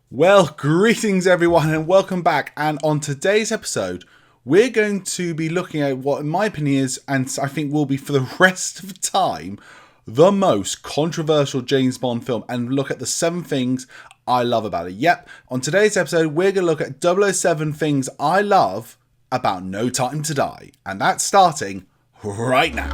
Well, greetings everyone and welcome back. And on today's episode, we're going to be looking at what in my opinion is, and I think will be for the rest of time, the most controversial James Bond film, and look at the 7 things I love about it. Yep, on today's episode, we're going to look at 007 things I love about No Time to Die. And that's starting right now.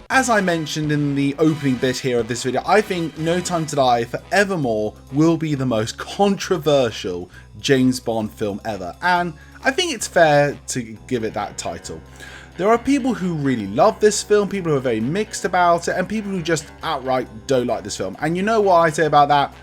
As I mentioned in the opening bit here of this video, I think No Time to Die forevermore will be the most controversial James Bond film ever, and I think it's fair to give it that title. There are people who really love this film, people who are very mixed about it, and people who just outright don't like this film. And you know what I say about that?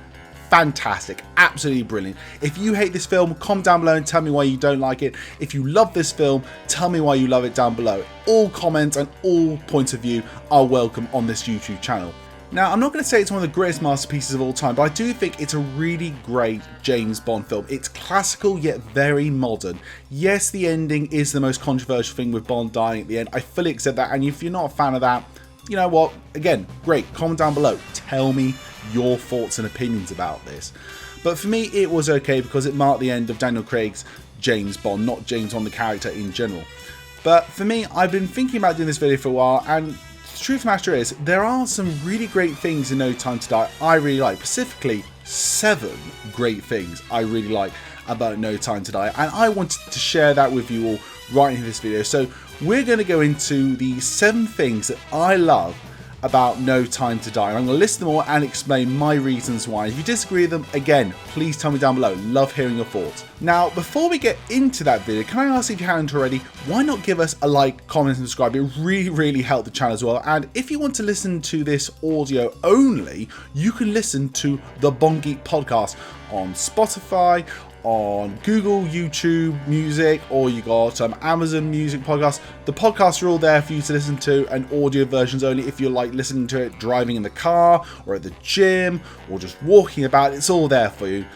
Fantastic, absolutely brilliant. If you hate this film, comment down below and tell me why you don't like it. If you love this film, tell me why you love it down below. All comments and all points of view are welcome on this YouTube channel. Now, I'm not going to say it's one of the greatest masterpieces of all time, but I do think it's a really great James Bond film. It's classical yet very modern. Yes, the ending is the most controversial thing with Bond dying at the end. I fully accept that, and if you're not a fan of that, you know what? Again, great. Comment down below. Tell me your thoughts and opinions about this. But for me, it was okay because it marked the end of Daniel Craig's James Bond, not James Bond the character in general. But for me, I've been thinking about doing this video for a while, and the truth of the matter is, there are some really great things in No Time to Die I really like. Specifically, 7 great things I really like about No Time to Die, and I wanted to share that with you all right in this video. So we're going to go into the 7 things that I love about No Time to Die. I'm going to list them all and explain my reasons why. If you disagree with them, again, please tell me down below. Love hearing your thoughts. Now, before we get into that video, can I ask if you haven't already, why not give us a like, comment, and subscribe? It really helps the channel as well. And if you want to listen to this audio only, you can listen to the Bond Geek podcast on Spotify, on Google, YouTube Music, or you got Amazon Music podcasts. The podcasts are all there for you to listen to, and audio versions only if you like listening to it driving in the car or at the gym or just walking about. It's all there for you.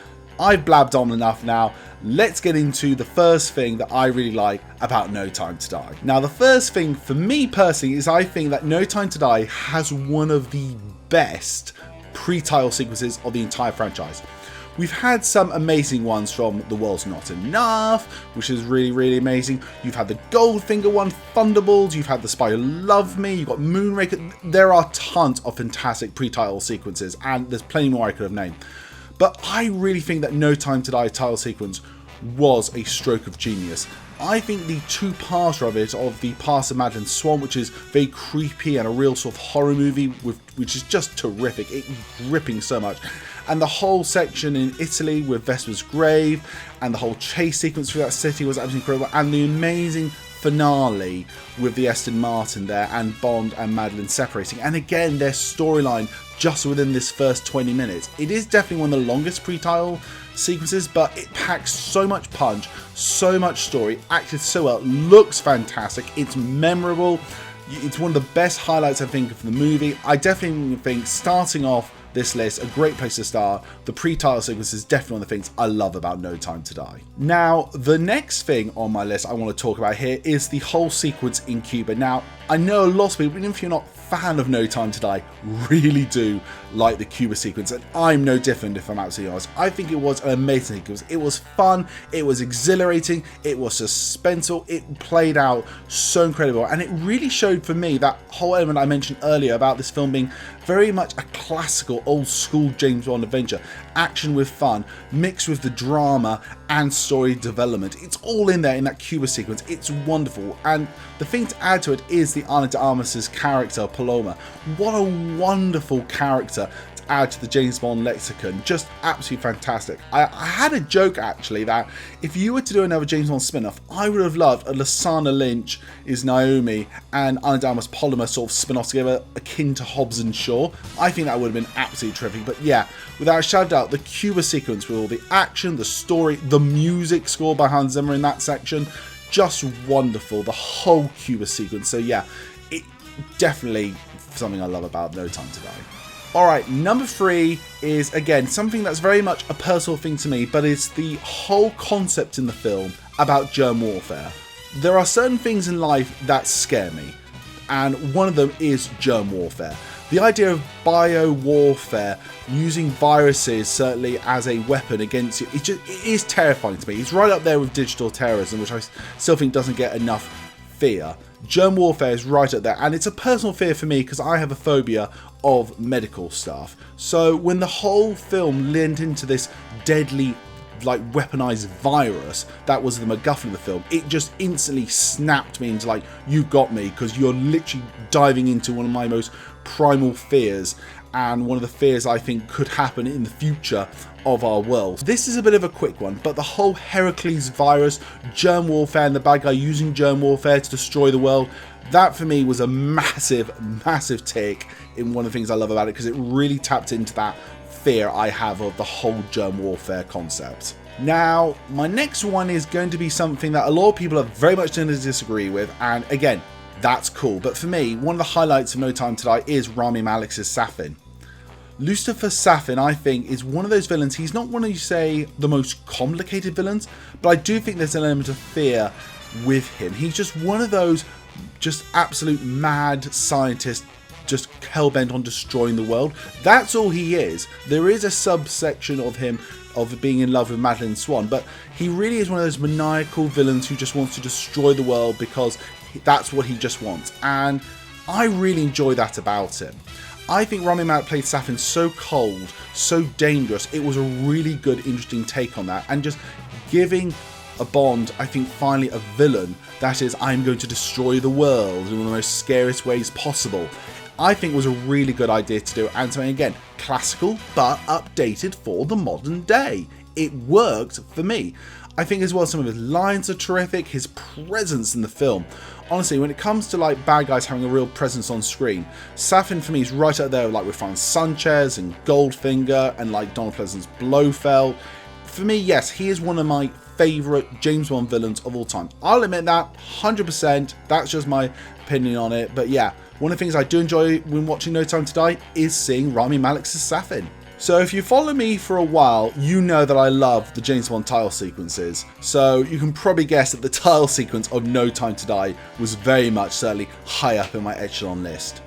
I've blabbed on enough now. Let's get into the first thing that I really like about No Time to Die. Now, the first thing for me personally is I think that No Time to Die has one of the best pre-title sequences of the entire franchise. We've had some amazing ones from The World's Not Enough, which is really amazing. You've had the Goldfinger one, Thunderbolts, you've had The Spy Who Loved Me, you've got Moonraker. There are tons of fantastic pre-title sequences, and there's plenty more I could have named. But I really think that No Time to Die title sequence was a stroke of genius. I think the 2-parter of it, of the Past of Madeline Swan, which is very creepy and a real sort of horror movie, which is just terrific, it's gripping so much. And the whole section in Italy with Vesper's grave, and the whole chase sequence through that city was absolutely incredible. And the amazing finale with the Aston Martin there, and Bond and Madeline separating. And again, their storyline just within this first 20 minutes. It is definitely one of the longest pre-title sequences, but it packs so much punch, so much story, acted so well, looks fantastic, it's memorable. It's one of the best highlights I think of the movie. I definitely think starting off this list, a great place to start. The pre-title sequence is definitely one of the things I love about No Time to Die. Now, the next thing on my list I want to talk about here is the whole sequence in Cuba. Now, I know a lot of people, even if you're not a fan of No Time to Die, really do like the Cuba sequence, and I'm no different if I'm absolutely honest. I think it was an amazing sequence. It was fun, it was exhilarating, it was suspenseful, it played out so incredible, and it really showed for me that whole element I mentioned earlier about this film being very much a classical, old-school James Bond adventure. Action with fun, mixed with the drama and story development. It's all in there in that Cuba sequence. It's wonderful. And the thing to add to it is the Ana de Armas's character, Paloma. What a wonderful character to add to the James Bond lexicon. Just absolutely fantastic. I had a joke actually that if you were to do another James Bond spin-off, I would have loved a Lashana Lynch is Naomi and Ana de Armas Paloma sort of spin-off together, akin to Hobbs and Shaw. I think that would have been absolutely terrific. But yeah, without a shadow of doubt, the Cuba sequence with all the action, the story, the music score by Hans Zimmer in that section, just wonderful. The whole Cuba sequence. So yeah, it definitely something I love about No Time to Die. Alright, number 3 is, again, something that's very much a personal thing to me, but it's the whole concept in the film about germ warfare. There are certain things in life that scare me, and one of them is germ warfare. The idea of bio-warfare, using viruses certainly as a weapon against you, it is terrifying to me. It's right up there with digital terrorism, which I still think doesn't get enough fear. Germ warfare is right up there, and it's a personal fear for me because I have a phobia of medical stuff. So when the whole film lent into this deadly, like, weaponized virus that was the MacGuffin of the film, it just instantly snapped me into, like, you got me, because you're literally diving into one of my most primal fears, and one of the fears I think could happen in the future of our world. This is a bit of a quick one, but the whole Heracles virus, germ warfare, and the bad guy using germ warfare to destroy the world, that for me was a massive, massive tick in one of the things I love about it, because it really tapped into that fear I have of the whole germ warfare concept. Now, my next one is going to be something that a lot of people are very much going to disagree with, and again, that's cool, but for me, one of the highlights of No Time to Die is Rami Malek's Safin. Lucifer Safin, I think, is one of those villains. He's not one of, you say, the most complicated villains, but I do think there's an element of fear with him. He's just one of those just absolute mad scientists, just hell-bent on destroying the world. That's all he is. There is a subsection of him of being in love with Madeline Swan, but he really is one of those maniacal villains who just wants to destroy the world because that's what he just wants, and I really enjoy that about him. I think Rami Malek played Safin so cold, so dangerous. It was a really good, interesting take on that, and just giving a Bond, I think, finally a villain that is, I'm going to destroy the world in one of the most scariest ways possible, I think was a really good idea to do, and something, again, classical but updated for the modern day. It worked for me. I think as well some of his lines are terrific, his presence in the film. Honestly, when it comes to, like, bad guys having a real presence on screen, Safin for me is right up there, like, with Franz Sanchez and Goldfinger and, like, Donald Pleasant's Blofeld. For me, yes, he is one of my favourite James Bond villains of all time. I'll admit that, 100%, that's just my opinion on it, but yeah, one of the things I do enjoy when watching No Time to Die is seeing Rami Malek's Safin. So if you follow me for a while, you know that I love the James Bond title sequences. So you can probably guess that the title sequence of No Time to Die was very much certainly high up in my echelon list.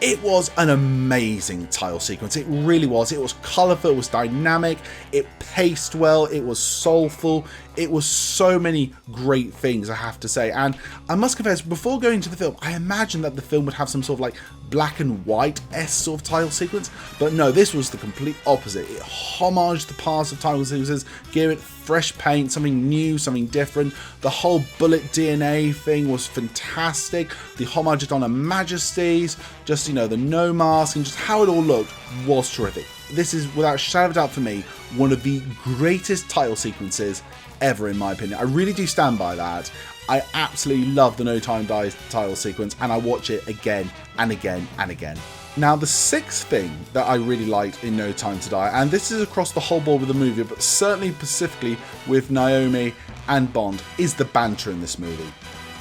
It was an amazing title sequence, it really was. It was colourful, it was dynamic, it paced well, it was soulful, it was so many great things, I have to say. And I must confess, before going to the film, I imagined that the film would have some sort of like black and white-esque sort of title sequence, but no, this was the complete opposite. It homaged the past of title sequences, gave it fresh paint, something new, something different. The whole bullet DNA thing was fantastic. The homage on Her Majesty's, just, you know, the no mask, and just how it all looked was terrific. This is, without a shadow of a doubt for me, one of the greatest title sequences ever, in my opinion. I really do stand by that. I absolutely love the No Time to Die title sequence, and I watch it again and again and again. Now, the sixth thing that I really liked in No Time to Die, and this is across the whole board with the movie, but certainly specifically with Naomi and Bond, is the banter in this movie.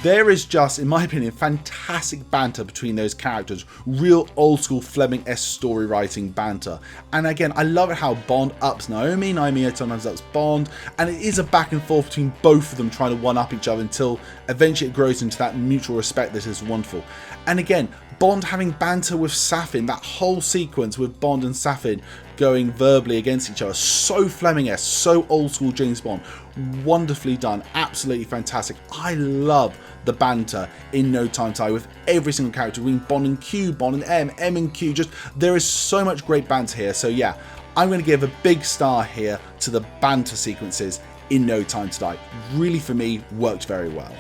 There is just, in my opinion, fantastic banter between those characters. Real old school Fleming-esque story writing banter. And again, I love it how Bond ups Naomi, Naomi sometimes ups Bond, and it is a back and forth between both of them trying to one-up each other until eventually it grows into that mutual respect that is wonderful. And again, Bond having banter with Safin, that whole sequence with Bond and Safin going verbally against each other, so Fleming-esque, so old school James Bond, wonderfully done, absolutely fantastic. I love the banter in No Time to Die with every single character, between Bond and Q, Bond and M, M and Q, just there is so much great banter here. So yeah, I'm going to give a big star here to the banter sequences in No Time to Die. Really, for me, worked very well.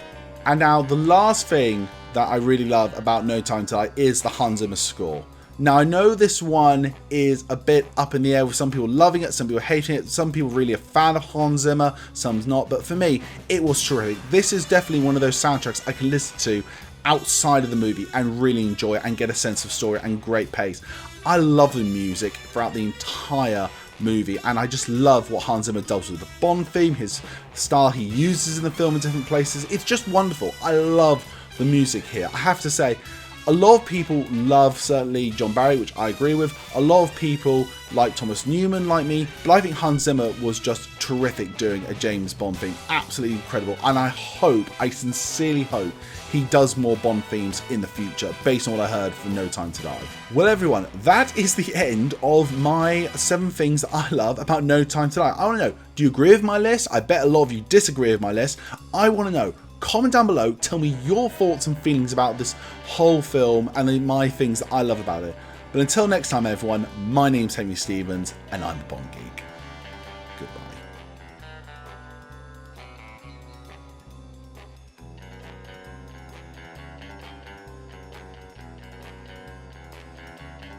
And now the last thing that I really love about No Time to Die is the Hans Zimmer score. Now, I know this one is a bit up in the air with some people loving it, some people hating it, some people really a fan of Hans Zimmer, some's not, but for me, it was terrific. This is definitely one of those soundtracks I can listen to outside of the movie and really enjoy it and get a sense of story and great pace. I love the music throughout the entire movie, and I just love what Hans Zimmer does with the Bond theme, his style he uses in the film in different places. It's just wonderful. I love the music here. I have to say, A lot of people love, certainly, John Barry, which I agree with. A lot of people like Thomas Newman, like me. But I think Hans Zimmer was just terrific doing a James Bond theme. Absolutely incredible. And I sincerely hope, he does more Bond themes in the future, based on what I heard from No Time to Die. Well, everyone, that is the end of my 7 things that I love about No Time to Die. I want to know, do you agree with my list? I bet a lot of you disagree with my list. I want to know. Comment down below, tell me your thoughts and feelings about this whole film and then my things that I love about it. But until next time, everyone, my name's Henry Stevens, and I'm the Bond Geek.